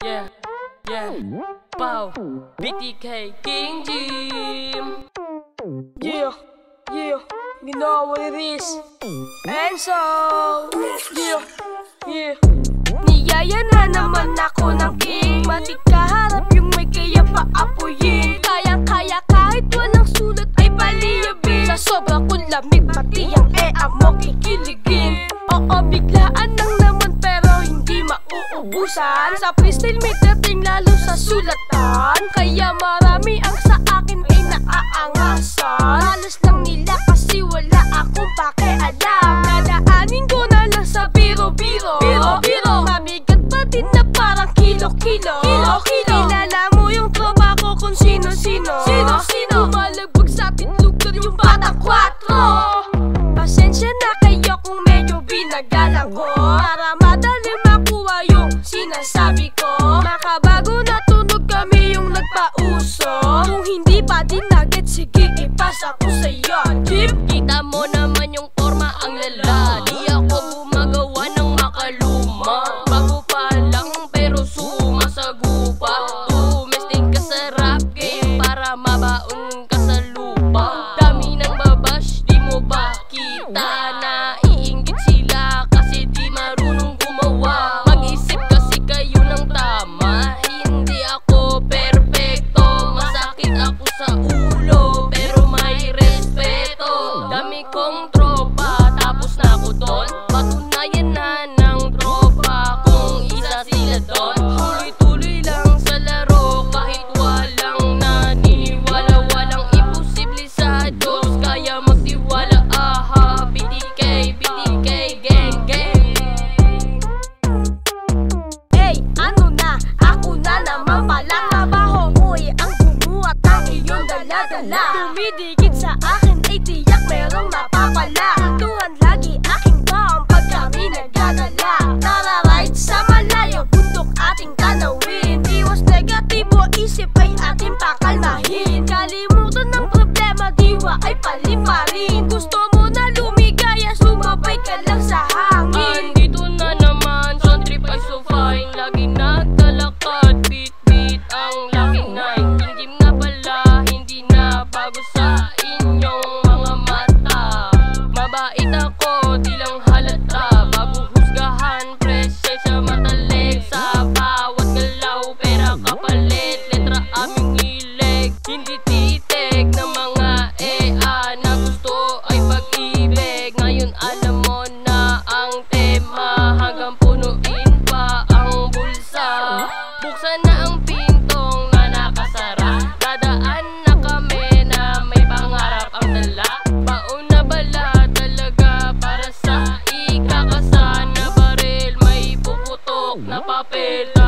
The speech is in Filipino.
Yeah, yeah, Pow, BTK, King Jim. Yeah, you know what it is. And so, yeah. Niyaya na naman ako ng king. Matik kaharap yung may kaya paapuyin. Kayang-kaya kahit walang sulat ay paliyabin. Sa sobra kong lamig pati ang mo kikiligin. Oo, biglaan lang naman pero hindi mauubusan. Sa freestyle may dating lalo sa sulatan. Kaya marami ang sa akin ay naaangasan. Halos lang nila kasi wala akong pakialam. Dadaanin ko na lang sa biro-biro. Mabigat pa din na parang kilo-kilo. Kilala mo yung tropa ko kung sino-sino. Lumalagbag sa atin lugar yung batang 4. Pasensya na kayo kung medyo binagalang ko. Para madali makuha yung sinasabi ko. Makabago na tunog kami yung nagpauso. Kung hindi pa din nugget, sige ipasa ko sa'yo, Jim. Kita mo naman yung forma ang lala. Di ako gumagawa ng makaluma. Bago pa lang pero sumasagupa. Tumesting ka sa rap game para mabaon ka sa lupa. Dami ng babash, di mo ba kita? Naiinggit sila kasi di marunong gumawa. Mag-isip kasi kayo ng tama. Hindi ako perfecto. Masakit ako sa ulo pero may respeto. Dami kong tropa tapos na ako doon. Patunayan na ng tropa kung isa sila doon. Tuloy-tuloy lang sa laro kahit walang naniniwala. Walang imposible sa Diyos kaya magtiwala. Aha, BTK, gang. Hey, ano na? Ako na naman pala. Trabaho mo'y ang bumuhat ng iyong dala-dala. Dumidikit sa akin ay tiyak merong mapapala. Tuhan lagi aking baon pag kami nagdadala. Tara ride sa malayo, bundok ating tanawin. Iwas negatibo, isip ay ating pakalmahin. Kalimutan ng problema, diwa ay paliparin. Gusto mo na lumigaya, sumabay ka lang sa hangin. Andito na naman, Son Trip ay so fine. Lagi nagtalakad, beat ang Lucky 9. King Jim nga pala, hindi na bago sa inyong mga mata. Mabait ako, di lang halata. Bago husgahan, presya sa mataleg. Sa bawat galaw, pera kapalit. Letra aming hilig, hindi titig ng mga na gusto ay pag-ibig. Ngayon alam mo na ang tema, hanggang punuin pa ang bulsa. Buksan na ang pintong na nakasara. Dadaan na kami na may pangarap ang dala. Baon na bala talaga para sa ikakasa na baril. May puputok na papel.